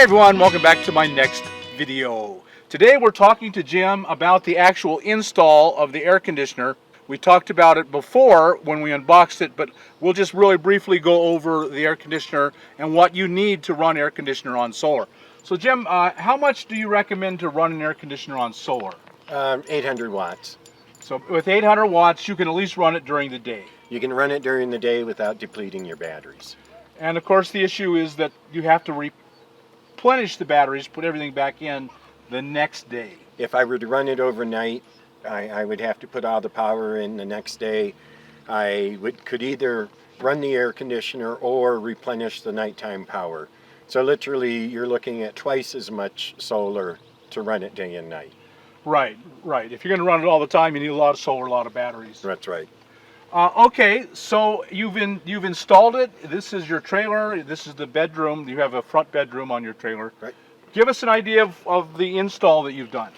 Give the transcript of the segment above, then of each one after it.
everyone, welcome back to my next video. Today we're talking to Jim about the actual install of the air conditioner. We talked about it before when we unboxed it, but we'll just really briefly go over the air conditioner and what you need to run air conditioner on solar. So Jim, how much do you recommend to run an air conditioner on solar? 800 watts. So with 800 watts, you can at least run it during the day. You can run it during the day without depleting your batteries. And of course the issue is that you have to replenish the batteries, put everything back in the next day. If I were to run it overnight, I would have to put all the power in the next day. I could either run the air conditioner or replenish the nighttime power. So literally you're looking at twice as much solar to run it day and night. Right. If you're going to run it all the time, you need a lot of solar, a lot of batteries. That's right. Okay, so you've installed it. This is your trailer. This is the bedroom. You have a front bedroom on your trailer. Right. Give us an idea of the install that you've done.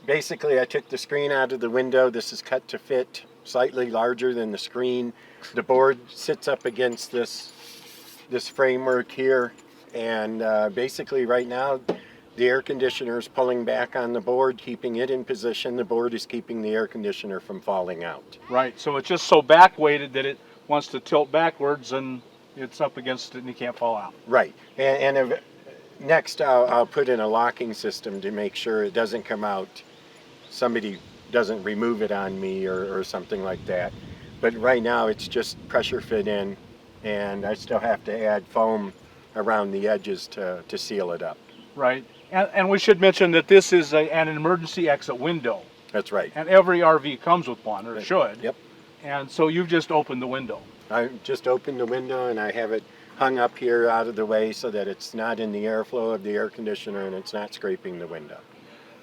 Basically, I took the screen out of the window. This is cut to fit, slightly larger than the screen. The board sits up against this framework here, and basically right now the air conditioner is pulling back on the board, keeping it in position. The board is keeping the air conditioner from falling out. Right, so it's just so back weighted that it wants to tilt backwards and it's up against it and you can't fall out. Right, and next I'll put in a locking system to make sure it doesn't come out, somebody doesn't remove it on me or something like that. But right now it's just pressure fit in, and I still have to add foam around the edges to seal it up. Right, and we should mention that this is an emergency exit window. That's right. And every RV comes with one, or it should. Yep. And so you've just opened the window. I just opened the window and I have it hung up here out of the way so that it's not in the airflow of the air conditioner and it's not scraping the window.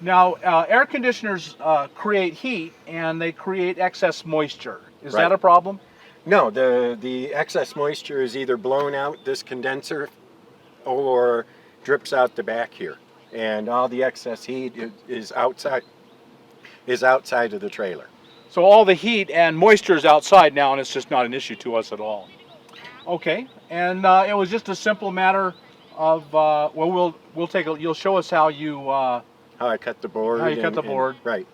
Now, air conditioners create heat and they create excess moisture. Is that a problem? No, the excess moisture is either blown out this condenser or drips out the back here. And all the excess heat is outside of the trailer. So all the heat and moisture is outside now, and it's just not an issue to us at all. Okay, and it was just a simple matter of well, you'll show us how you how I cut the board. How you cut the board. Right.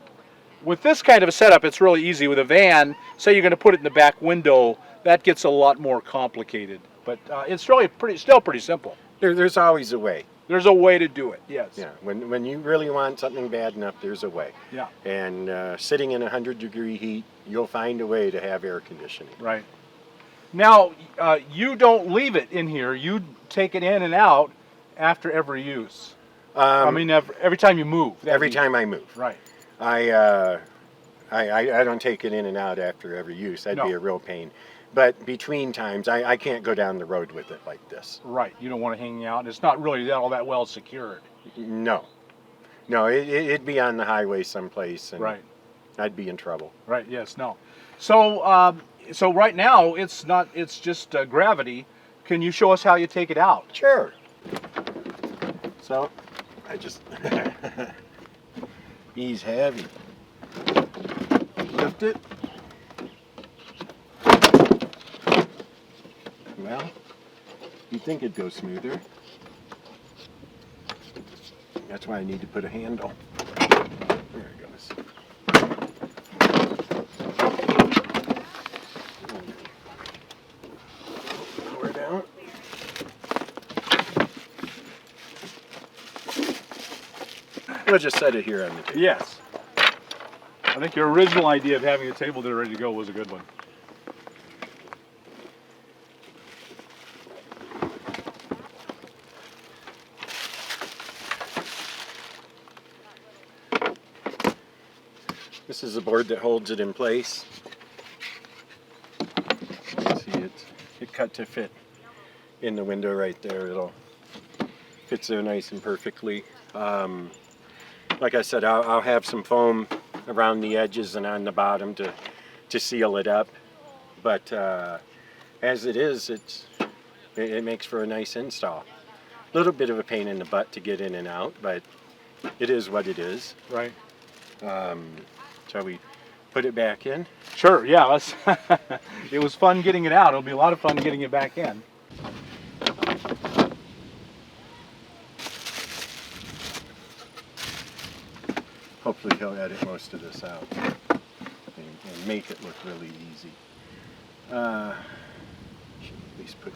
With this kind of a setup, it's really easy. With a van, say you're going to put it in the back window, that gets a lot more complicated. But it's really still pretty simple. There's always a way. There's a way to do it, yes. Yeah, when you really want something bad enough, there's a way. Yeah. And sitting in 100-degree heat, you'll find a way to have air conditioning. Right. Now, you don't leave it in here. You take it in and out after every use. I mean, every time you move. Every time I move. Right. I don't take it in and out after every use. That'd be a real pain. But between times, I can't go down the road with it like this. Right. You don't want to hang out. It's not really all that well secured. No. No, it'd be on the highway someplace, and I'd be in trouble. Right. Yes. No. So, so right now it's not. It's just gravity. Can you show us how you take it out? Sure. So, I just he's heavy. Lift it. Well, you'd think it'd go smoother. That's why I need to put a handle. There it goes. Lower down. We'll just set it here on the table. Yes. I think your original idea of having a table there ready to go was a good one. This is the board that holds it in place. See, it cut to fit in the window right there. It'll fits there nice and perfectly. Like I said, I'll have some foam around the edges and on the bottom to seal it up. But as it is, it makes for a nice install. A little bit of a pain in the butt to get in and out, but it is what it is. Right. Shall we put it back in? Sure, yeah. It was fun getting it out. It'll be a lot of fun getting it back in. hopefully he'll edit most of this out and make it look really easy. Should at least put.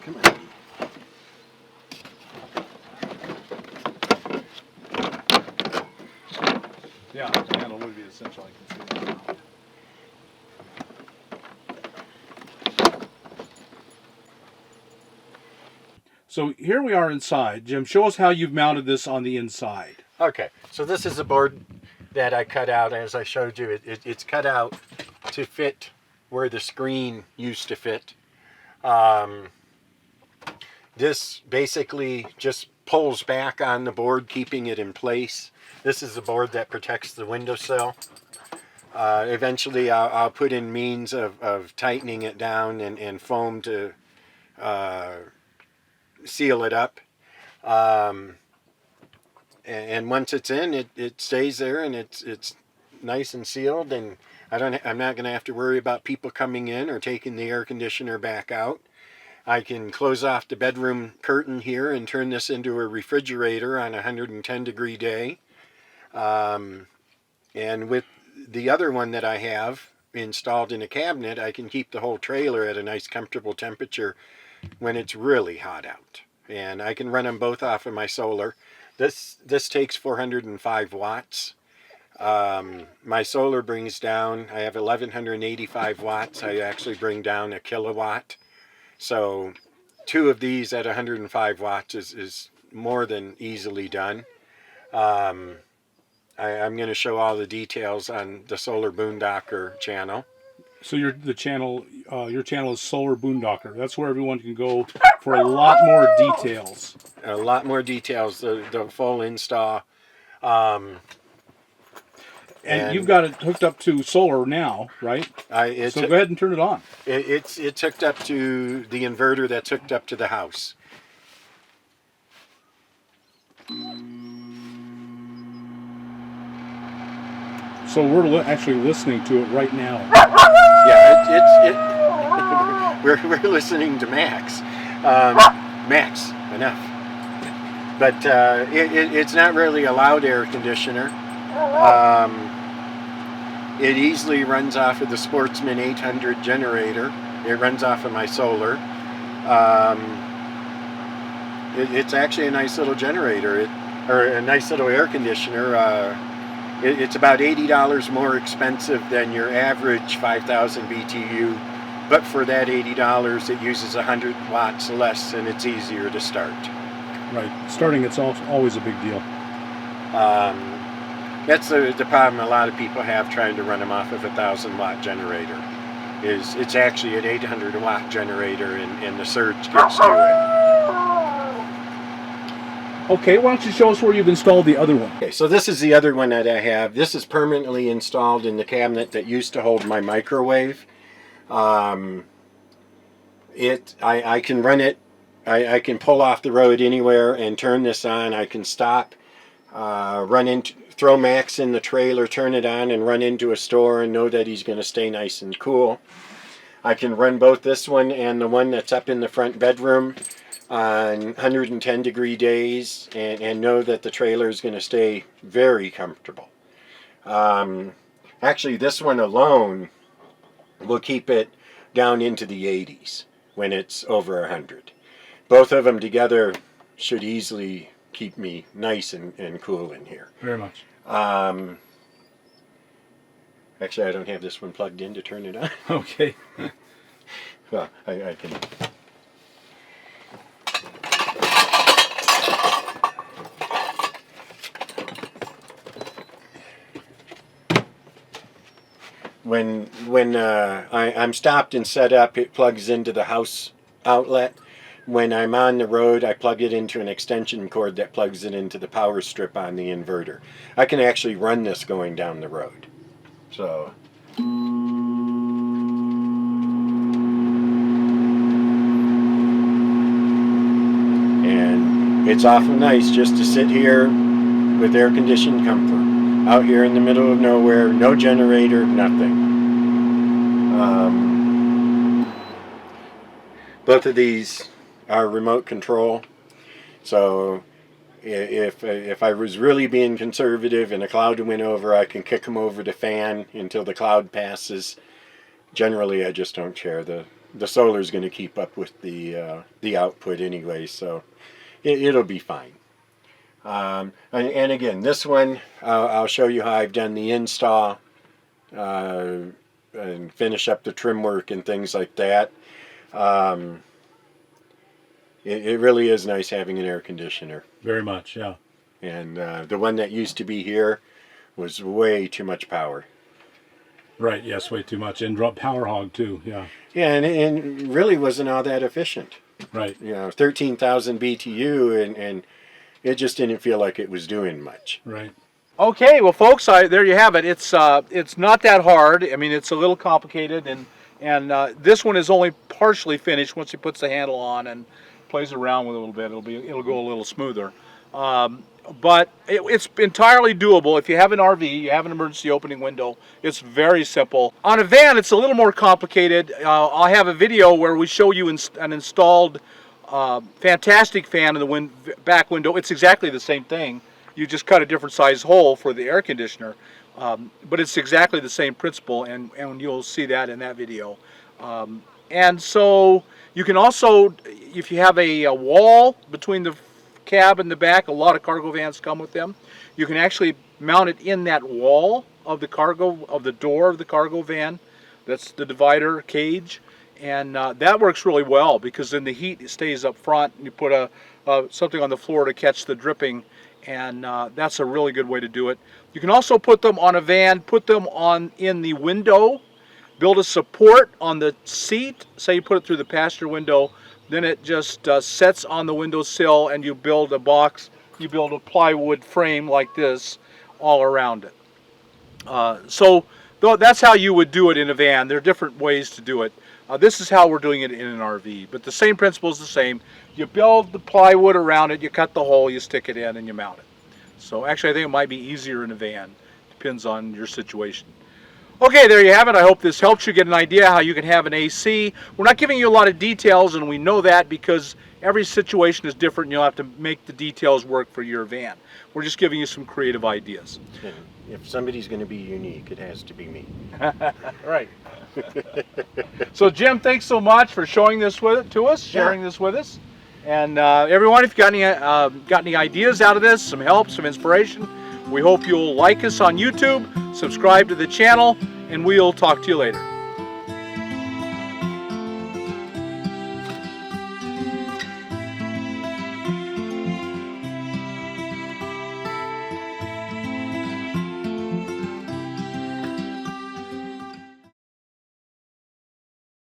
Come on. Yeah, the handle would be essential. I can see that. So here we are inside. Jim, show us how you've mounted this on the inside. Okay, so this is a board that I cut out. As I showed you, it's cut out to fit where the screen used to fit. This basically just pulls back on the board, keeping it in place. This is the board that protects the windowsill. Eventually I'll put in means of tightening it down and foam to seal it up. And once it's in, it stays there, and it's nice and sealed, and I'm not going to have to worry about people coming in or taking the air conditioner back out. I can close off the bedroom curtain here and turn this into a refrigerator on a 110-degree day. And with the other one that I have installed in a cabinet, I can keep the whole trailer at a nice comfortable temperature when it's really hot out. And I can run them both off of my solar. This takes 405 watts. My solar brings down, I have 1185 watts. I actually bring down a kilowatt. So 2 of these at 105 watts is more than easily done. I'm going to show all the details on the Solar Boondocker channel. So your channel is Solar Boondocker. That's where everyone can go for a lot more details. A lot more details, the full install. And you've got it hooked up to solar now, right? So go ahead and turn it on. It's hooked up to the inverter that's hooked up to the house. So we're actually listening to it right now. Yeah, we're listening to Max. Max, enough. But it's not really a loud air conditioner. It easily runs off of the Sportsman 800 generator. It runs off of my solar. It's actually a nice little generator, or a nice little air conditioner. It's about $80 more expensive than your average 5,000 BTU, but for that $80, it uses 100 watts less, and it's easier to start. Right, starting it's always a big deal. That's the problem a lot of people have trying to run them off of a 1,000-watt generator. It's actually an 800-watt generator, and the surge gets to it. Okay, why don't you show us where you've installed the other one? Okay, so this is the other one that I have. This is permanently installed in the cabinet that used to hold my microwave. I can run it. I can pull off the road anywhere and turn this on. I can stop, throw Max in the trailer, turn it on, and run into a store and know that he's going to stay nice and cool. I can run both this one and the one that's up in the front bedroom on 110-degree days and know that the trailer is going to stay very comfortable. Actually, this one alone will keep it down into the 80s when it's over 100. Both of them together should easily keep me nice and cool in here. Very much. Actually, I don't have this one plugged in to turn it on. Okay. Well, I can... When I'm stopped and set up, it plugs into the house outlet. When I'm on the road, I plug it into an extension cord that plugs it into the power strip on the inverter. I can actually run this going down the road. So... And it's awful nice just to sit here with air-conditioned comfort. out here in the middle of nowhere, no generator, nothing. Both of these are remote control, so if I was really being conservative and a cloud went over, I can kick them over to fan until the cloud passes. Generally, I just don't care. The solar's going to keep up with the output anyway, so it'll be fine. And again, this one, I'll show you how I've done the install and finish up the trim work and things like that. It really is nice having an air conditioner. Very much, yeah. And the one that used to be here was way too much power. Right, yes, way too much. And power hog too, yeah. Yeah, and really wasn't all that efficient. Right. 13,000 BTU, and it just didn't feel like it was doing much. Right. Okay, well, folks, there you have it. It's not that hard. I mean, it's a little complicated, and this one is only partially finished. Once he puts the handle on and plays around with it a little bit, it'll go a little smoother. But it's entirely doable. If you have an RV, you have an emergency opening window, it's very simple. On a van, it's a little more complicated. I'll have a video where we show you an installed fantastic fan in the back window. It's exactly the same thing. You just cut a different size hole for the air conditioner. But it's exactly the same principle, and you'll see that in that video. And so you can also, if you have a wall between the cab and the back, a lot of cargo vans come with them, you can actually mount it in that wall of the door of the cargo van. That's the divider cage, and that works really well because then the heat stays up front, and you put something on the floor to catch the dripping, and that's a really good way to do it. You can also put them on a van, put them in the window, build a support on the seat. Say you put it through the passenger window, then it just sets on the windowsill, and you build a box, you build a plywood frame like this all around it. So that's how you would do it in a van. There are different ways to do it. This is how we're doing it in an RV, but the same principle is the same. You build the plywood around it, you cut the hole, you stick it in, and you mount it. So actually I think it might be easier in a van. Depends on your situation. Okay, there you have it. I hope this helps you get an idea how you can have an AC. We're not giving you a lot of details, and we know that because every situation is different and you'll have to make the details work for your van. We're just giving you some creative ideas. If somebody's going to be unique, it has to be me. Right. So Jim, thanks so much for showing this to us, sharing this with us. And everyone, if you've got any ideas out of this, some help, some inspiration, we hope you'll like us on YouTube, subscribe to the channel, and we'll talk to you later.